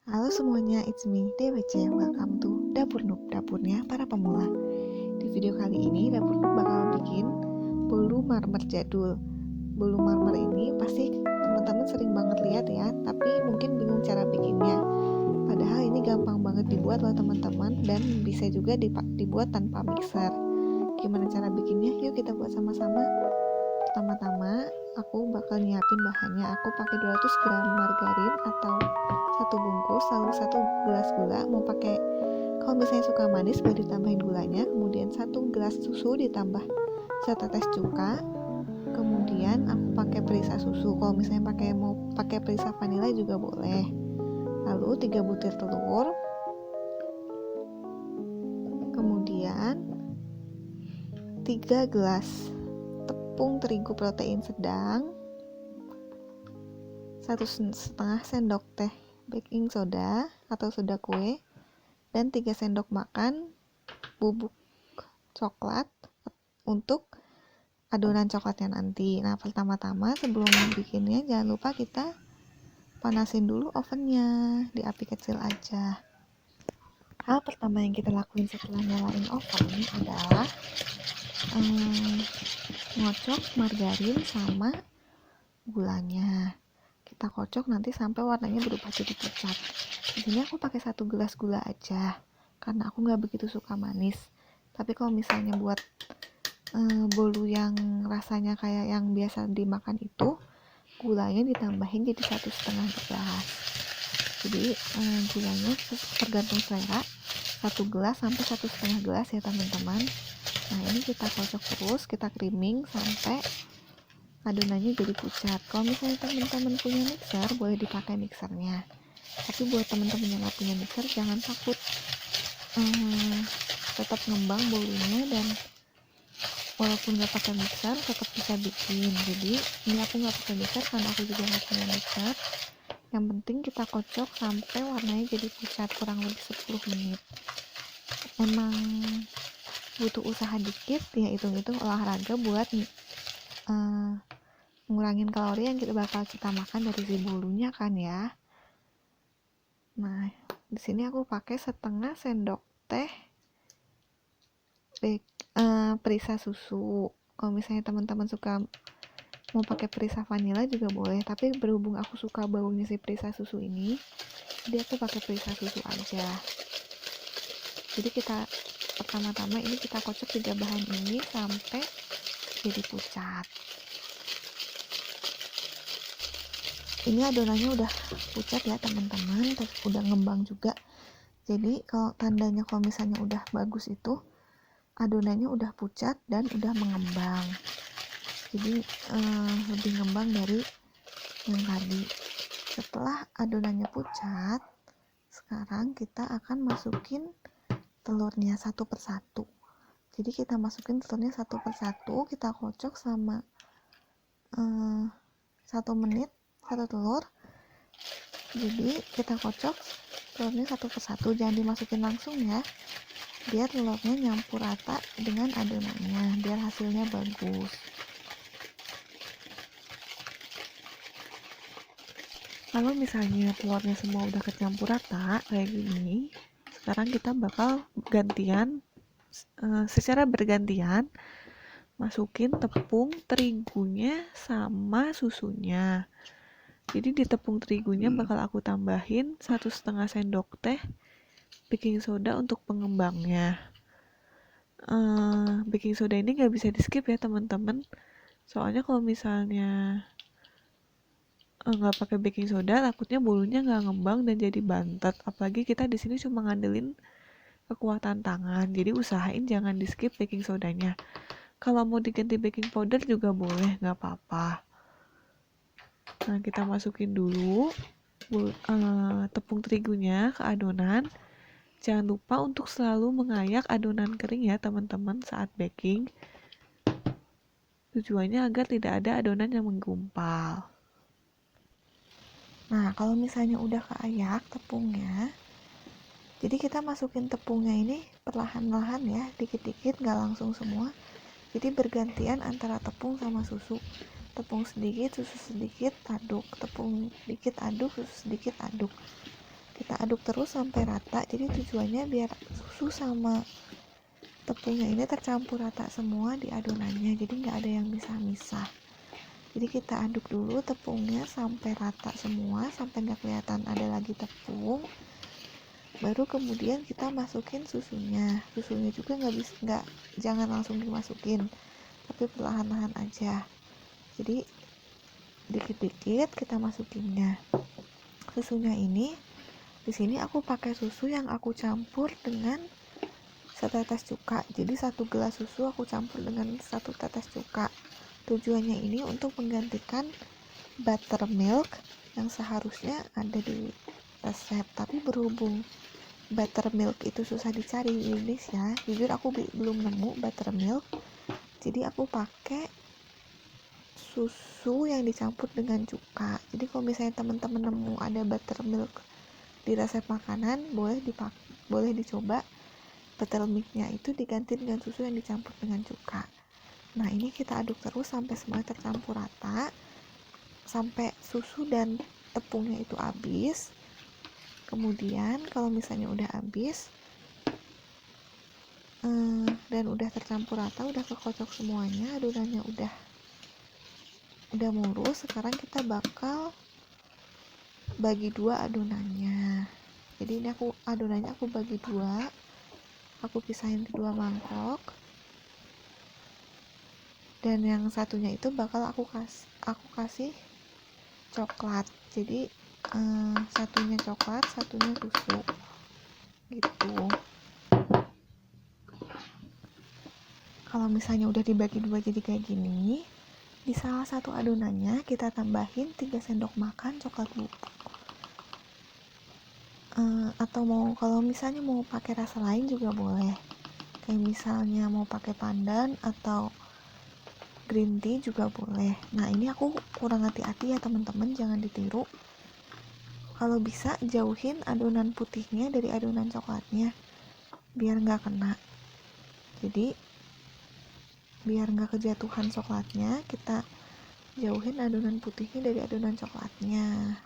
Halo semuanya, it's me, DWC. Welcome to Dapur Noob, dapurnya para pemula. Di video kali ini, Dapur Noob bakal bikin bolu marmer jadul. Bolu marmer ini pasti teman-teman sering banget lihat ya, tapi mungkin bingung cara bikinnya. Padahal ini gampang banget dibuat loh teman-teman, dan bisa juga dibuat tanpa mixer. Gimana cara bikinnya? Yuk kita buat sama-sama. Pertama-tama, aku bakal nyiapin bahannya. Aku pakai 200 gram margarin atau satu bungkus, lalu 1 gelas gula. Mau pakai, kalau misalnya suka manis boleh ditambahin gulanya. Kemudian 1 gelas susu ditambah setetes cuka. Kemudian aku pakai perisa susu. Kalau misalnya mau pakai perisa vanila juga boleh. Lalu 3 butir telur. Kemudian 3 gelas tepung terigu protein sedang, 1,5 sendok teh baking soda atau soda kue, dan 3 sendok makan bubuk coklat untuk adonan coklatnya nanti. Nah, pertama-tama sebelum bikinnya jangan lupa kita panasin dulu ovennya di api kecil aja. Hal pertama yang kita lakuin setelah nyalain oven adalah ngocok margarin sama gulanya. Kita kocok nanti sampai warnanya berubah jadi pucat. Di sini aku pakai 1 gelas gula aja karena aku nggak begitu suka manis. Tapi kalau misalnya buat bolu yang rasanya kayak yang biasa dimakan itu, gulanya ditambahin jadi 1,5 gelas. Jadi gulanya tergantung selera, 1 gelas sampai 1,5 gelas ya teman-teman. Nah, ini kita kocok terus, kita creaming sampai adonannya jadi pucat. Kalau misalnya teman-teman punya mixer, boleh dipakai mixernya. Tapi buat teman-teman yang nggak punya mixer, jangan takut, tetap ngembang bolunya, dan walaupun nggak pakai mixer tetap bisa bikin. Jadi ini aku nggak pakai mixer karena aku juga nggak punya mixer. Yang penting kita kocok sampai warnanya jadi pucat kurang lebih 10 menit. Emang butuh usaha dikit ya, hitung-hitung olahraga buat ngurangin kalori yang bakal kita makan dari si bolunya kan ya. Nah, di sini aku pakai 1/2 sendok teh perisa susu. Kalau misalnya teman-teman suka mau pakai perisa vanila juga boleh, tapi berhubung aku suka baunya si perisa susu ini, jadi aku pakai perisa susu aja. Jadi kita pertama-tama ini kita kocok 3 bahan ini sampai jadi pucat. Ini adonannya udah pucat ya teman-teman, terus udah ngembang juga. Jadi kalau tandanya kalau misalnya udah bagus itu adonannya udah pucat dan udah mengembang. Jadi lebih ngembang dari yang tadi. Setelah adonannya pucat, sekarang kita akan masukin telurnya satu persatu. Jadi kita masukin telurnya satu persatu, kita kocok sama 1 menit satu telur. Jadi kita kocok telurnya satu persatu, jangan dimasukin langsung ya, biar telurnya nyampur rata dengan adonannya, biar hasilnya bagus. Kalau misalnya telurnya semua udah kecampur rata kayak gini, sekarang kita bakal gantian, secara bergantian masukin tepung terigunya sama susunya. Jadi di tepung terigunya bakal aku tambahin 1,5 sendok teh baking soda untuk pengembangnya. Baking soda ini nggak bisa di skip ya teman-teman. Soalnya kalau misalnya nggak pakai baking soda, takutnya bolunya nggak ngembang dan jadi bantet. Apalagi kita di sini cuma ngandelin kekuatan tangan. Jadi usahain jangan di skip baking sodanya. Kalau mau diganti baking powder juga boleh, nggak apa-apa. Nah, kita masukin dulu tepung terigunya ke adonan. Jangan lupa untuk selalu mengayak adonan kering ya teman-teman saat baking. Tujuannya agar tidak ada adonan yang menggumpal. Nah, kalau misalnya udah keayak tepungnya, jadi kita masukin tepungnya ini perlahan-lahan ya, dikit-dikit, nggak langsung semua. Jadi bergantian antara tepung sama susu. Tepung sedikit, susu sedikit, aduk. Tepung sedikit, aduk, susu sedikit, aduk. kita aduk terus sampai rata. Jadi tujuannya biar susu sama tepungnya ini tercampur rata semua di adonannya, jadi nggak ada yang misah-misah. Jadi kita aduk dulu tepungnya sampai rata semua, sampai nggak kelihatan ada lagi tepung. Baru kemudian kita masukin susunya. Susunya juga jangan langsung dimasukin, tapi perlahan-lahan aja. Jadi dikit-dikit kita masukinnya. Susunya ini di sini aku pakai susu yang aku campur dengan setetes cuka. Jadi 1 gelas susu aku campur dengan 1 tetes cuka. Tujuannya ini untuk menggantikan buttermilk yang seharusnya ada di resep, tapi berhubung buttermilk itu susah dicari di Indonesia, jujur aku belum nemu buttermilk, jadi aku pakai susu yang dicampur dengan cuka. Jadi kalau misalnya teman-teman nemu ada buttermilk di resep makanan, boleh dicoba buttermilknya itu diganti dengan susu yang dicampur dengan cuka. Nah, ini kita aduk terus sampai semuanya tercampur rata, sampai susu dan tepungnya itu habis. Kemudian kalau misalnya udah habis dan udah tercampur rata, udah kekocok semuanya, adonannya udah mulus, sekarang kita bakal bagi 2 adonannya. Jadi ini adonannya aku bagi 2, aku pisahin ke 2 mangkok. Dan yang satunya itu bakal aku kasih coklat. Jadi satunya coklat, satunya susu gitu. Kalau misalnya udah dibagi 2 jadi kayak gini, di salah satu adonannya kita tambahin 3 sendok makan coklat bubuk. Atau kalau misalnya mau pakai rasa lain juga boleh, kayak misalnya mau pakai pandan atau green tea juga boleh. Nah, ini aku kurang hati-hati ya teman-teman, jangan ditiru. Kalau bisa jauhin adonan putihnya dari adonan coklatnya biar nggak kena. Jadi biar nggak kejatuhan coklatnya, kita jauhin adonan putihnya dari adonan coklatnya.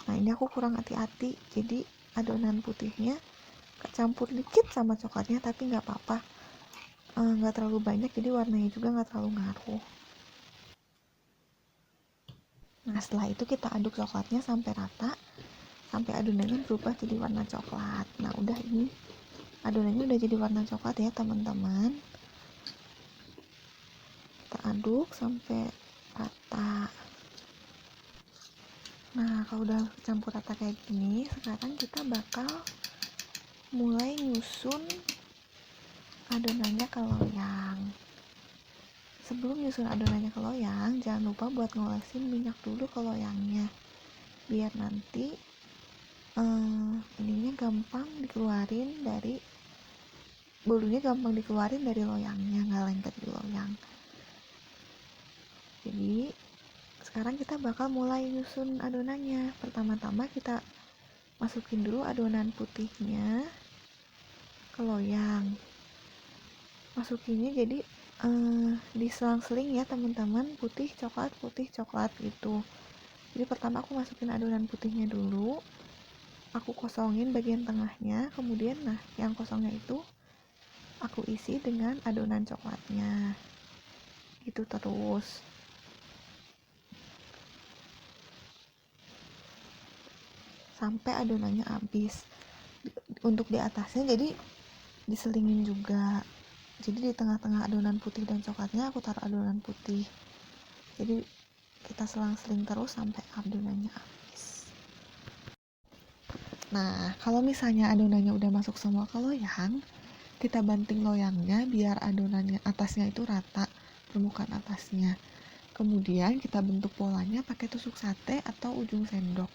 Nah, ini aku kurang hati-hati, jadi adonan putihnya kecampur dikit sama coklatnya, tapi nggak apa-apa, nggak terlalu banyak, jadi warnanya juga nggak terlalu ngaruh. Nah, setelah itu kita aduk coklatnya sampai rata, sampai adonannya berubah jadi warna coklat. Nah, udah, ini adonannya udah jadi warna coklat ya teman-teman. Kita aduk sampai rata. Nah, kalau udah campur rata kayak gini, sekarang kita bakal mulai nyusun adonannya ke loyang. Sebelum nyusun adonannya ke loyang, jangan lupa buat ngolesin minyak dulu ke loyangnya, biar nanti ininya gampang dikeluarin dari bulunya, gampang dikeluarin dari loyangnya, nggak lengket di loyang. Jadi sekarang kita bakal mulai nyusun adonannya. Pertama-tama kita masukin dulu adonan putihnya ke loyang. Masukinnya jadi diselang-seling ya teman-teman, putih coklat gitu. Jadi pertama aku masukin adonan putihnya dulu, aku kosongin bagian tengahnya, kemudian yang kosongnya itu aku isi dengan adonan coklatnya gitu terus sampai adonannya habis. Untuk di atasnya jadi diselingin juga, jadi di tengah-tengah adonan putih dan coklatnya aku taruh adonan putih, jadi kita selang-seling terus sampai adonannya habis. Nah, kalau misalnya adonannya udah masuk semua ke loyang, kita banting loyangnya biar adonannya atasnya itu rata, permukaan atasnya. Kemudian kita bentuk polanya pakai tusuk sate atau ujung sendok.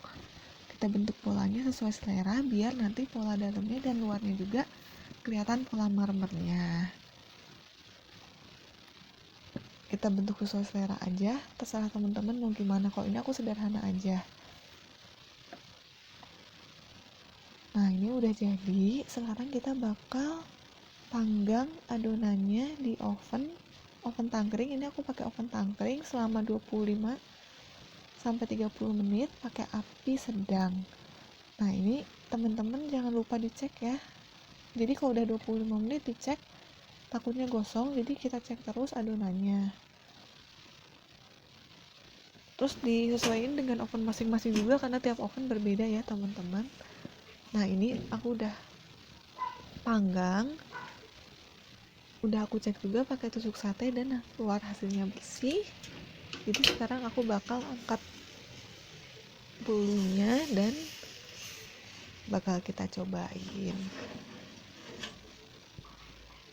Kita bentuk polanya sesuai selera biar nanti pola dalamnya dan luarnya juga kelihatan pola marmernya. Kita bentuk sesuai selera aja, terserah teman-teman mau gimana. Kalau ini aku sederhana aja. Nah, ini udah jadi. Sekarang kita bakal panggang adonannya di oven tangkring. Ini aku pakai oven tangkring selama 25 sampai 30 menit pakai api sedang. Nah, ini teman-teman jangan lupa dicek ya. Jadi kalau udah 25 menit dicek, takutnya gosong, jadi kita cek terus adonannya. Terus disesuaikan dengan oven masing-masing juga, karena tiap oven berbeda ya teman-teman. Nah ini aku udah panggang, udah aku cek juga pakai tusuk sate dan keluar hasilnya bersih. Jadi sekarang aku bakal angkat bolunya dan bakal kita cobain.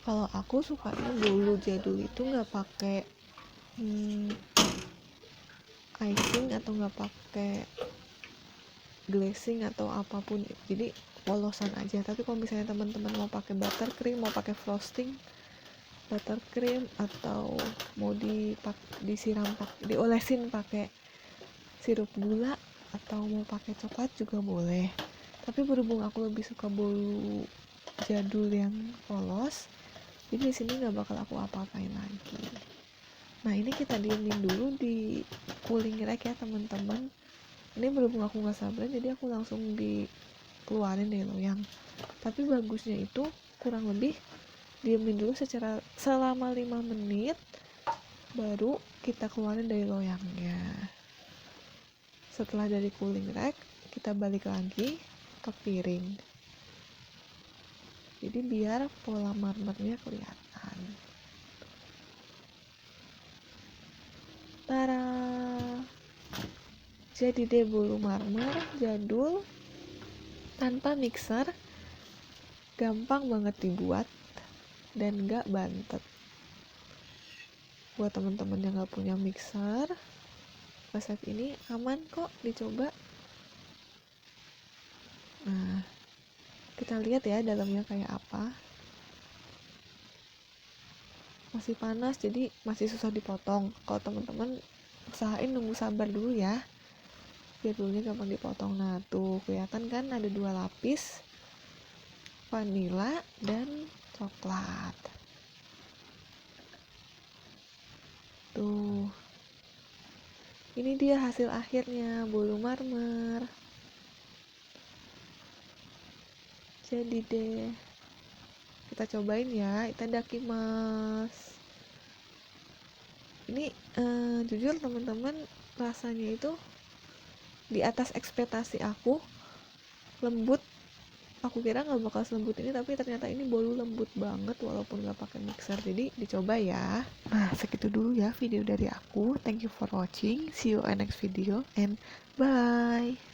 Kalau aku sukanya bolu jadul itu nggak pakai icing atau nggak pakai glazing atau apapun, jadi polosan aja. Tapi kalau misalnya teman-teman mau pakai buttercream, mau pakai frosting buttercream, atau mau disiram diolesin pakai sirup gula, atau mau pakai coklat juga boleh. Tapi berhubung aku lebih suka bolu jadul yang polos, jadi di sini nggak bakal aku apa-apain lagi. Nah ini kita diemin dulu di cooling rack ya teman-teman. Ini berhubung aku nggak sabar, jadi aku langsung dikeluarin dari loyang. Tapi bagusnya itu kurang lebih diemin dulu selama 5 menit, baru kita keluarin dari loyangnya. Setelah dari cooling rack, kita balik lagi ke piring. Jadi biar pola marmernya kelihatan. Tara! Jadi deh bolu marmer jadul tanpa mixer, gampang banget dibuat dan gak bantet. Buat teman-teman yang gak punya mixer, resep ini aman kok dicoba. Nah, kita lihat ya dalamnya kayak apa. Masih panas, jadi masih susah dipotong. Kalau teman-teman usahain nunggu sabar dulu ya, biar bulunya gampang dipotong. Nah tuh kelihatan kan ada 2 lapis, vanila dan coklat. Tuh, ini dia hasil akhirnya, bolu marmer. Jadi deh, kita cobain ya. Itadakimasu. Ini jujur teman-teman, rasanya itu di atas ekspektasi aku, lembut. Aku kira nggak bakal selembut ini, tapi ternyata ini bolu lembut banget walaupun nggak pakai mixer. Jadi dicoba ya. Nah segitu dulu ya video dari aku. Thank you for watching. See you on next video and bye.